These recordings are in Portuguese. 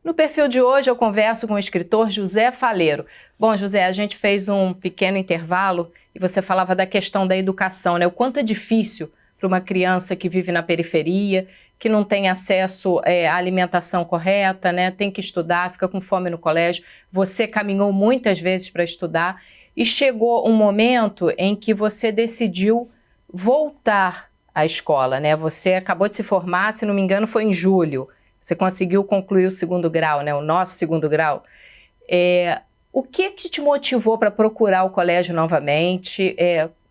No perfil de hoje eu converso com o escritor José Faleiro. Bom, José, a gente fez um pequeno intervalo e você falava da questão da educação, né? O quanto é difícil para uma criança que vive na periferia, que não tem acesso à alimentação correta, né? Tem que estudar, fica com fome no colégio. Você caminhou muitas vezes para estudar e chegou um momento em que você decidiu voltar à escola, né? Você acabou de se formar, se não me engano, foi em julho. Você conseguiu concluir o segundo grau, né? O nosso segundo grau. O que te motivou para procurar o colégio novamente?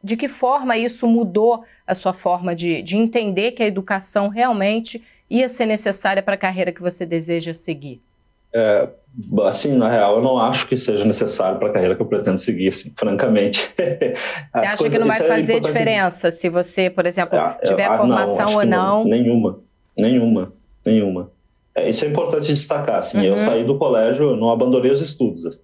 De que forma isso mudou a sua forma de entender que a educação realmente ia ser necessária para a carreira que você deseja seguir? Assim, na real, eu não acho que seja necessário para a carreira que eu pretendo seguir, assim, francamente. Você acha que não vai fazer diferença se você, por exemplo, tiver formação ou não? Nenhuma. Isso é importante destacar, assim, eu saí do colégio, eu não abandonei os estudos.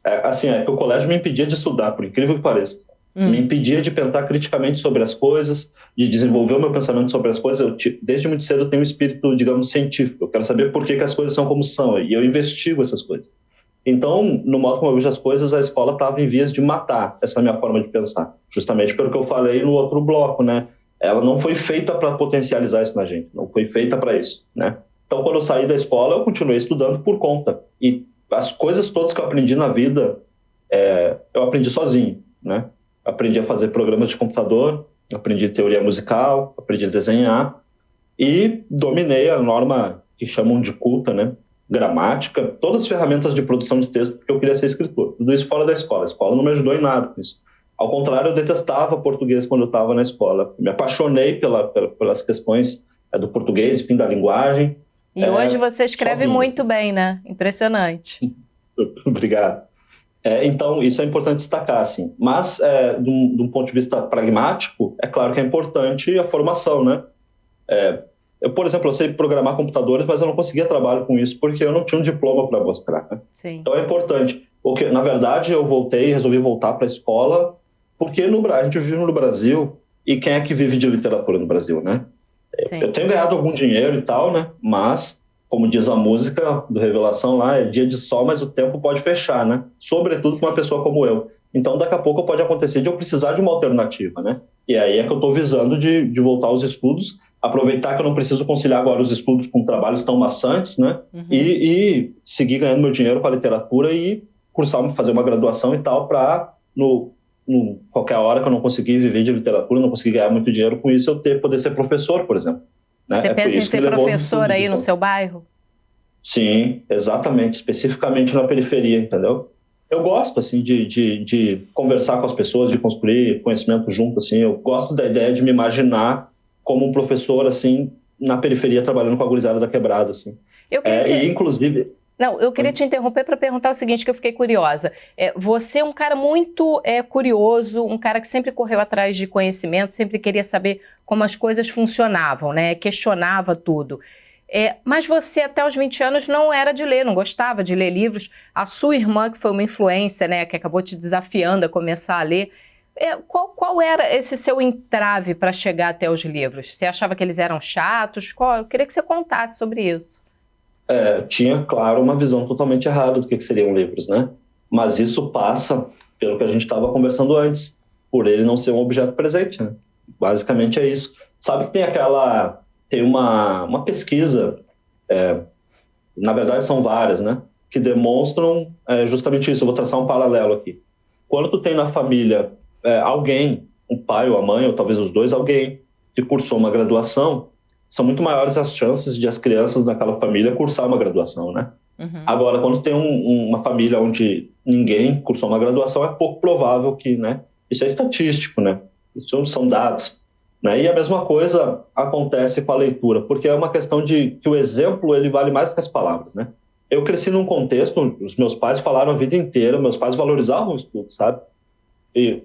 Que o colégio me impedia de estudar, por incrível que pareça. Me impedia de pensar criticamente sobre as coisas, de desenvolver o meu pensamento sobre as coisas. Desde muito cedo eu tenho um espírito, digamos, científico. Eu quero saber por que as coisas são como são, e eu investigo essas coisas. Então, no modo como eu vejo as coisas, a escola estava em vias de matar essa minha forma de pensar. Justamente pelo que eu falei no outro bloco, né? Ela não foi feita para potencializar isso na gente, não foi feita para isso, né? Então, quando eu saí da escola, eu continuei estudando por conta. E as coisas todas que eu aprendi na vida, eu aprendi sozinho, né? Aprendi a fazer programas de computador, aprendi teoria musical, aprendi a desenhar e dominei a norma que chamam de culta, né? Gramática, todas as ferramentas de produção de texto, porque eu queria ser escritor. Tudo isso fora da escola. A escola não me ajudou em nada com isso. Ao contrário, eu detestava português quando eu estava na escola. Me apaixonei pelas questões do português, enfim, da linguagem. E hoje você escreve muito bem, né? Impressionante. Obrigado. Então, isso é importante destacar, assim. Mas, de um ponto de vista pragmático, é claro que é importante a formação, né? Por exemplo, eu sei programar computadores, mas eu não conseguia trabalho com isso porque eu não tinha um diploma para mostrar, né? Sim. Então, é importante. Porque, na verdade, eu resolvi voltar para a escola porque a gente vive no Brasil e quem é que vive de literatura no Brasil, né? Sim. Eu tenho ganhado algum dinheiro e tal, né? Mas, como diz a música do Revelação lá, é dia de sol, mas o tempo pode fechar, né? Sobretudo com uma pessoa como eu. Então, daqui a pouco pode acontecer de eu precisar de uma alternativa, né? E aí é que eu estou visando de voltar aos estudos, aproveitar que eu não preciso conciliar agora os estudos com trabalhos tão maçantes, né? E seguir ganhando meu dinheiro com a literatura e fazer uma graduação e tal para, qualquer hora que eu não conseguir viver de literatura, não conseguir ganhar muito dinheiro com isso, eu poder ser professor, por exemplo. Né? Você pensa em ser professor aí no seu bairro? Sim, exatamente, especificamente na periferia, entendeu? Eu gosto, assim, de conversar com as pessoas, de construir conhecimento junto, assim, eu gosto da ideia de me imaginar como um professor, assim, na periferia, trabalhando com a gurizada da quebrada, assim. E, inclusive... Não, eu queria te interromper para perguntar o seguinte, que eu fiquei curiosa. Você é um cara muito curioso, um cara que sempre correu atrás de conhecimento, sempre queria saber como as coisas funcionavam, né? Questionava tudo. Mas você, até os 20 anos, não era de ler, não gostava de ler livros. A sua irmã, que foi uma influência, né, que acabou te desafiando a começar a ler. Qual era esse seu entrave para chegar até os livros? Você achava que eles eram chatos? Eu queria que você contasse sobre isso. Tinha, claro, uma visão totalmente errada do que seriam livros, né? Mas isso passa pelo que a gente estava conversando antes, por ele não ser um objeto presente, né? Basicamente é isso. Sabe que tem uma pesquisa, na verdade são várias, né? Que demonstram justamente isso. Eu vou traçar um paralelo aqui. Quando tu tem na família alguém, um pai ou a mãe, ou talvez os dois, alguém que cursou uma graduação, são muito maiores as chances de as crianças daquela família cursar uma graduação, né? Agora, quando tem uma família onde ninguém cursou uma graduação, é pouco provável que, né? Isso é estatístico, né? Isso são dados, né? E a mesma coisa acontece com a leitura, porque é uma questão de que o exemplo, ele vale mais que as palavras, né? Eu cresci num contexto, os meus pais falaram a vida inteira, meus pais valorizavam o estudo, sabe? E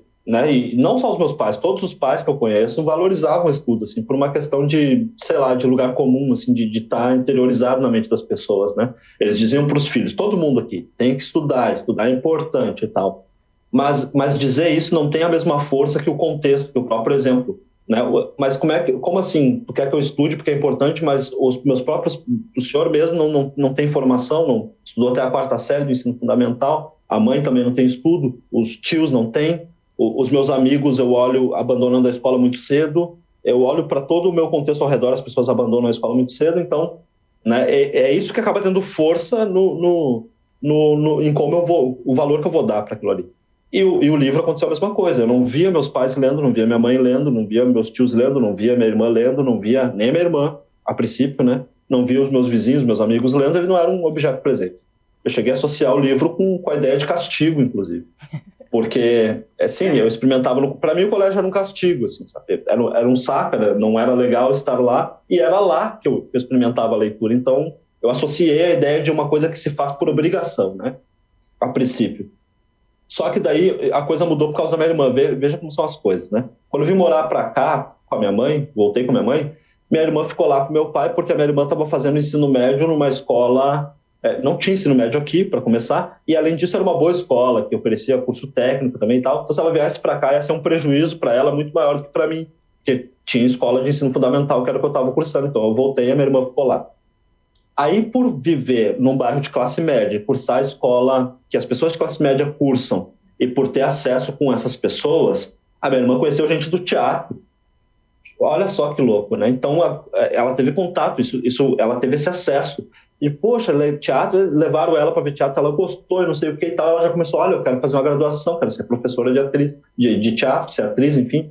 não só os meus pais, todos os pais que eu conheço valorizavam o estudo, assim, por uma questão de, sei lá, de lugar comum, assim, de estar interiorizado na mente das pessoas, né? Eles diziam para os filhos, todo mundo aqui tem que estudar é importante e tal. Mas dizer isso não tem a mesma força que o contexto, que o próprio exemplo. né? Mas como assim? Tu quer que eu estude porque é importante, mas os meus próprios, o senhor mesmo não tem formação, não estudou até a 4ª série do ensino fundamental, a mãe também não tem estudo, os tios não têm, os meus amigos eu olho abandonando a escola muito cedo, eu olho para todo o meu contexto ao redor, as pessoas abandonam a escola muito cedo, então, né, é isso que acaba tendo força em como eu vou, o valor que eu vou dar para aquilo ali. E o livro aconteceu a mesma coisa. Eu não via meus pais lendo, não via minha mãe lendo, não via meus tios lendo, não via minha irmã lendo, não via nem minha irmã, a princípio, né? Não via os meus vizinhos, meus amigos lendo, ele não era um objeto presente. Eu cheguei a associar o livro com a ideia de castigo, inclusive. Porque, assim, eu experimentava... Para mim, o colégio era um castigo, assim, sabe? Era um saco, não era legal estar lá, e era lá que eu experimentava a leitura. Então, eu associei a ideia de uma coisa que se faz por obrigação, né? A princípio. Só que daí a coisa mudou por causa da minha irmã. Veja como são as coisas, né? Quando eu vim morar para cá com a minha mãe, voltei com a minha irmã ficou lá com meu pai porque a minha irmã estava fazendo ensino médio numa escola... não tinha ensino médio aqui, para começar, e além disso era uma boa escola, que oferecia curso técnico também e tal. Então se ela viesse para cá ia ser um prejuízo para ela muito maior do que para mim, porque tinha escola de ensino fundamental, que era o que eu estava cursando. Então eu voltei e a minha irmã ficou lá. Aí, por viver num bairro de classe média, cursar a escola que as pessoas de classe média cursam, e por ter acesso com essas pessoas, a minha irmã conheceu gente do teatro. Olha só que louco, né? Então, ela teve contato, ela teve esse acesso. E, poxa, teatro, levaram ela para ver teatro, ela gostou e não sei o que e tal. Ela já começou, olha, eu quero fazer uma graduação, quero ser professora de atriz, de teatro, ser atriz, enfim.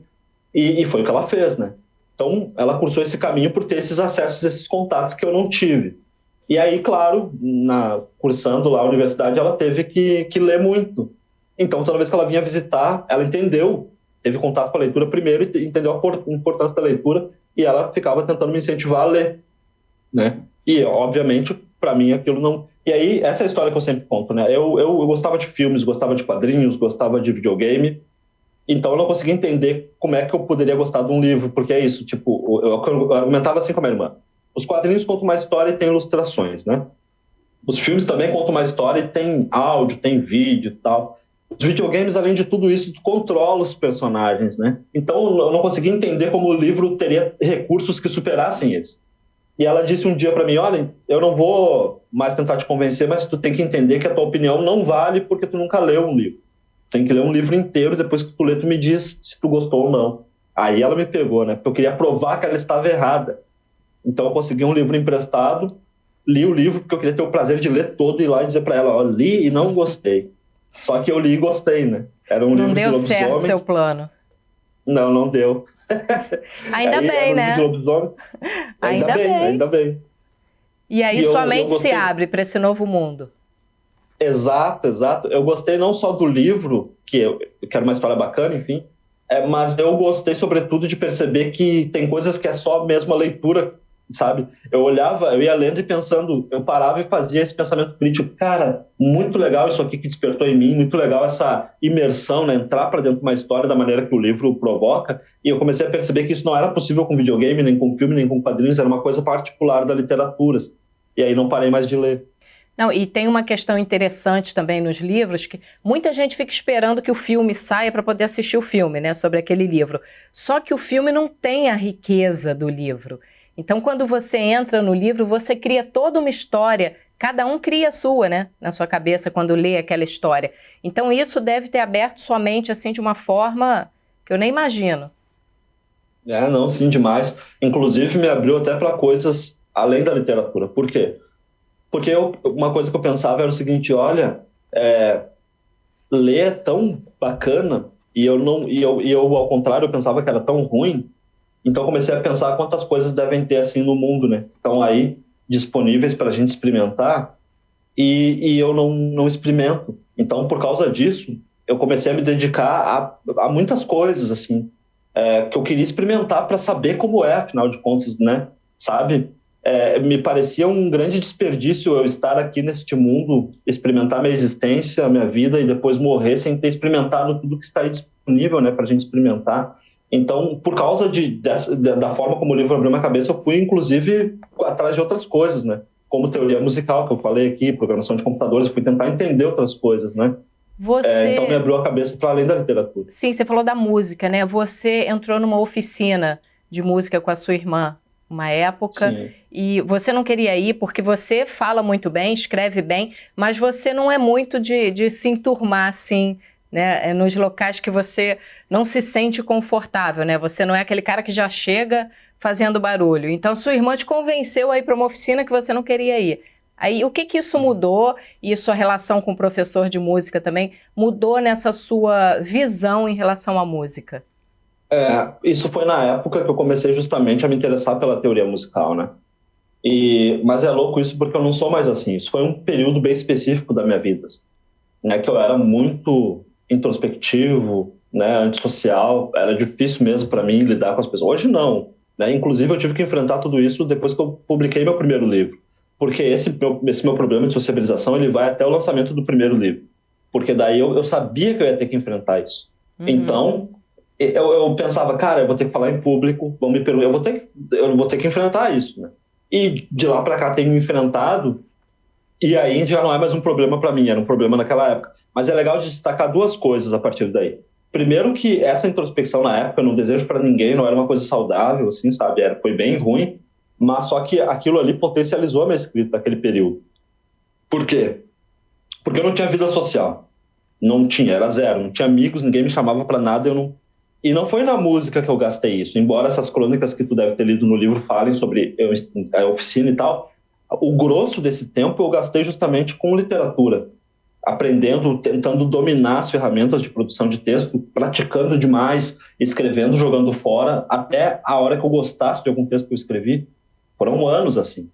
E foi o que ela fez, né? Então, ela cursou esse caminho por ter esses acessos, esses contatos que eu não tive. E aí, claro, cursando lá a universidade, ela teve que ler muito. Então, toda vez que ela vinha visitar, ela entendeu, teve contato com a leitura primeiro e entendeu a importância da leitura, e ela ficava tentando me incentivar a ler, né? E, obviamente, para mim, aquilo não... E aí, essa é a história que eu sempre conto, né? Eu gostava de filmes, gostava de quadrinhos, gostava de videogame, então eu não conseguia entender como é que eu poderia gostar de um livro, porque é isso, tipo, eu argumentava assim com a minha irmã. Os quadrinhos contam uma história e tem ilustrações, né? Os filmes também contam uma história e tem áudio, tem vídeo e tal. Os videogames, além de tudo isso, tu controla os personagens, né? Então eu não conseguia entender como o livro teria recursos que superassem eles. E ela disse um dia para mim, olha, eu não vou mais tentar te convencer, mas tu tem que entender que a tua opinião não vale porque tu nunca leu um livro. Tem que ler um livro inteiro, depois que tu lê, tu me diz se tu gostou ou não. Aí ela me pegou, né? Porque eu queria provar que ela estava errada. Então eu consegui um livro emprestado, li o livro porque eu queria ter o prazer de ler todo e ir lá e dizer para ela, ó, li e não gostei. Só que eu li e gostei, né? Era um livro de lobisomens. Não deu certo seu plano. Não deu. Ainda bem, né? Ainda bem. E aí sua mente se abre para esse novo mundo. Exato. Eu gostei não só do livro, que era uma história bacana, enfim, mas eu gostei sobretudo de perceber que tem coisas que é só mesmo a leitura, sabe? Eu ia lendo e pensando, eu parava e fazia esse pensamento crítico, cara, muito legal isso aqui que despertou em mim, muito legal essa imersão, né? Entrar para dentro de uma história da maneira que o livro provoca, e eu comecei a perceber que isso não era possível com videogame, nem com filme, nem com quadrinhos, era uma coisa particular da literatura, e aí não parei mais de ler. Não, e tem uma questão interessante também nos livros, que muita gente fica esperando que o filme saia para poder assistir o filme, né, sobre aquele livro. Só que o filme não tem a riqueza do livro. Então, quando você entra no livro, você cria toda uma história, cada um cria a sua, né, na sua cabeça, quando lê aquela história. Então, isso deve ter aberto sua mente, assim, de uma forma que eu nem imagino. Não, sim, demais. Inclusive, me abriu até para coisas além da literatura. Por quê? Porque uma coisa que eu pensava era o seguinte, olha, ler é tão bacana, e eu, ao contrário, eu pensava que era tão ruim, então eu comecei a pensar quantas coisas devem ter assim no mundo, né? Estão aí disponíveis para a gente experimentar, e eu não experimento. Então, por causa disso, eu comecei a me dedicar a muitas coisas, assim, que eu queria experimentar para saber como é, afinal de contas, né? Sabe? Me parecia um grande desperdício eu estar aqui neste mundo, experimentar minha existência, minha vida e depois morrer sem ter experimentado tudo que está aí disponível, né, para a gente experimentar. Então, por causa da forma como o livro abriu minha cabeça, eu fui, inclusive, atrás de outras coisas, né, como teoria musical, que eu falei aqui, programação de computadores, eu fui tentar entender outras coisas, né. Então me abriu a cabeça para além da literatura. Sim, você falou da música, né? Você entrou numa oficina de música com a sua irmã, uma época, Sim. E você não queria ir porque você fala muito bem, escreve bem, mas você não é muito de se enturmar assim, né? Nos locais que você não se sente confortável, né? Você não é aquele cara que já chega fazendo barulho. Então sua irmã te convenceu a ir para uma oficina que você não queria ir. Aí o que isso mudou, e sua relação com o professor de música também, mudou nessa sua visão em relação à música? Isso foi na época que eu comecei justamente a me interessar pela teoria musical, né? Mas é louco isso porque eu não sou mais assim. Isso foi um período bem específico da minha vida, né? Que eu era muito introspectivo, né? Antissocial. Era difícil mesmo para mim lidar com as pessoas. Hoje não, né? Inclusive eu tive que enfrentar tudo isso depois que eu publiquei meu primeiro livro. Porque esse meu problema de sociabilização ele vai até o lançamento do primeiro livro. Porque daí eu sabia que eu ia ter que enfrentar isso. Então, eu pensava, cara, eu vou ter que falar em público, eu vou ter que enfrentar isso, né? E de lá para cá tenho enfrentado, e aí já não é mais um problema para mim, era um problema naquela época. Mas é legal de destacar duas coisas a partir daí. Primeiro que essa introspecção na época, eu não desejo para ninguém, não era uma coisa saudável, assim, sabe? Foi bem ruim, mas só que aquilo ali potencializou a minha escrita naquele período. Por quê? Porque eu não tinha vida social. Não tinha, era zero. Não tinha amigos, ninguém me chamava para nada, E não foi na música que eu gastei isso, embora essas crônicas que tu deve ter lido no livro falem sobre a oficina e tal, o grosso desse tempo eu gastei justamente com literatura, aprendendo, tentando dominar as ferramentas de produção de texto, praticando demais, escrevendo, jogando fora, até a hora que eu gostasse de algum texto que eu escrevi. Foram anos assim.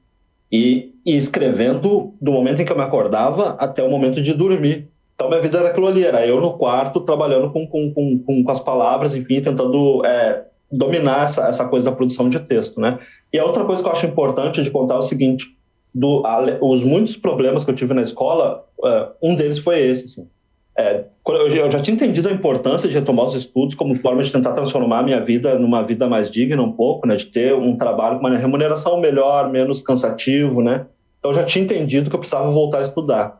E escrevendo do momento em que eu me acordava até o momento de dormir. Então, minha vida era aquilo ali, era eu no quarto, trabalhando com as palavras, enfim, tentando dominar essa coisa da produção de texto, né? E a outra coisa que eu acho importante de contar é o seguinte, os muitos problemas que eu tive na escola, um deles foi esse, assim. Eu já tinha entendido a importância de retomar os estudos como forma de tentar transformar a minha vida numa vida mais digna um pouco, né? De ter um trabalho com uma remuneração melhor, menos cansativo, né? Então, eu já tinha entendido que eu precisava voltar a estudar.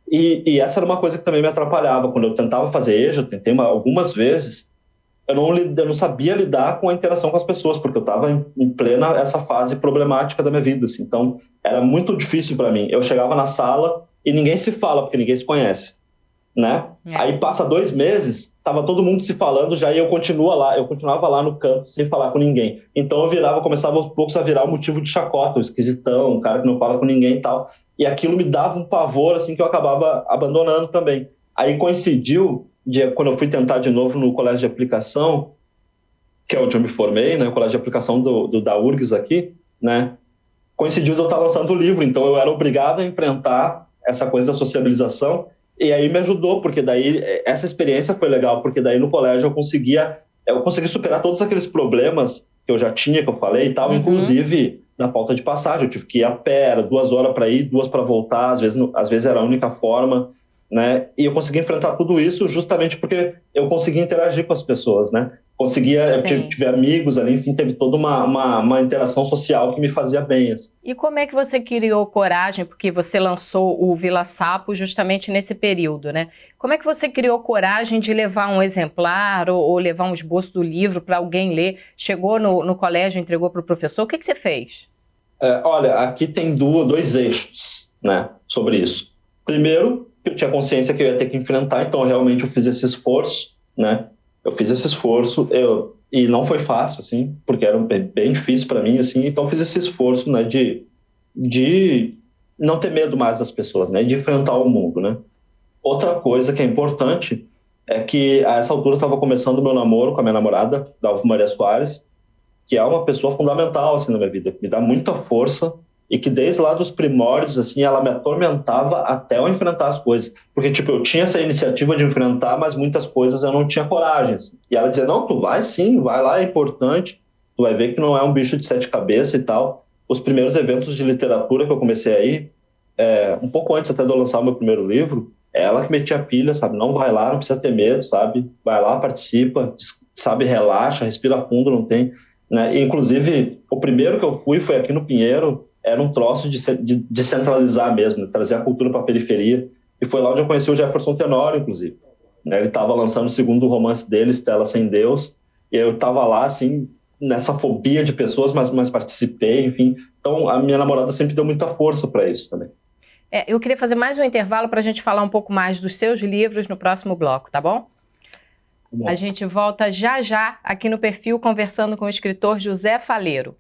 E essa era uma coisa que também me atrapalhava. Quando eu tentava fazer EJA, eu tentei algumas vezes, eu não sabia lidar com a interação com as pessoas, porque eu estava em plena essa fase problemática da minha vida. Assim. Então, era muito difícil para mim. Eu chegava na sala e ninguém se fala, porque ninguém se conhece. Né? Aí passa 2 meses, estava todo mundo se falando já e eu continuava lá no canto sem falar com ninguém. Então eu começava aos poucos a virar um motivo de chacota, um esquisitão, um cara que não fala com ninguém e tal. E aquilo me dava um pavor assim que eu acabava abandonando também. Aí coincidiu quando eu fui tentar de novo no colégio de aplicação, que é onde eu me formei, né? O colégio de aplicação da URGS aqui, né? Coincidiu de eu estar lançando o livro, então eu era obrigado a enfrentar essa coisa da sociabilização. E aí me ajudou, porque daí essa experiência foi legal, porque daí no colégio eu consegui superar todos aqueles problemas que eu já tinha, que eu falei e tal, inclusive na falta de passagem. Eu tive que ir a pé, era 2 horas para ir, 2 para voltar, às vezes era a única forma, né? E eu consegui enfrentar tudo isso justamente porque eu conseguia interagir com as pessoas, né? Eu tive amigos ali, enfim, teve toda uma interação social que me fazia bem. Assim. E como é que você criou coragem, porque você lançou o Vila Sapo justamente nesse período, né? Como é que você criou coragem de levar um exemplar ou levar um esboço do livro para alguém ler? Chegou no colégio, entregou para o professor, o que você fez? Olha, aqui tem 2 eixos, né, sobre isso. Primeiro, eu tinha consciência que eu ia ter que enfrentar, então realmente eu fiz esse esforço, né? Eu fiz esse esforço, e não foi fácil, assim, porque era bem difícil para mim, assim, então eu fiz esse esforço, né, de não ter medo mais das pessoas, né, de enfrentar o mundo, né. Outra coisa que é importante é que a essa altura eu estava começando o meu namoro com a minha namorada, Dalva Maria Soares, que é uma pessoa fundamental, assim, na minha vida, que me dá muita força, e que desde lá dos primórdios, assim, ela me atormentava até eu enfrentar as coisas. Porque, tipo, eu tinha essa iniciativa de enfrentar, mas muitas coisas eu não tinha coragem. Assim. E ela dizia, não, tu vai sim, vai lá, é importante. Tu vai ver que não é um bicho de 7 cabeças e tal. Os primeiros eventos de literatura que eu comecei a ir, um pouco antes até de eu lançar o meu primeiro livro, ela que metia a pilha, sabe? Não, vai lá, não precisa ter medo, sabe? Vai lá, participa, sabe, relaxa, respira fundo, não tem... Né? E, inclusive, o primeiro que eu foi aqui no Pinheiro, era um troço de descentralizar mesmo, trazer a cultura para a periferia. E foi lá onde eu conheci o Jefferson Tenório, inclusive. Né? Ele estava lançando o segundo romance dele, Estela Sem Deus, e eu estava lá, assim, nessa fobia de pessoas, mas participei, enfim. Então, a minha namorada sempre deu muita força para isso também. Eu queria fazer mais um intervalo para a gente falar um pouco mais dos seus livros no próximo bloco, tá bom? A gente volta já já aqui no Perfil conversando com o escritor José Faleiro.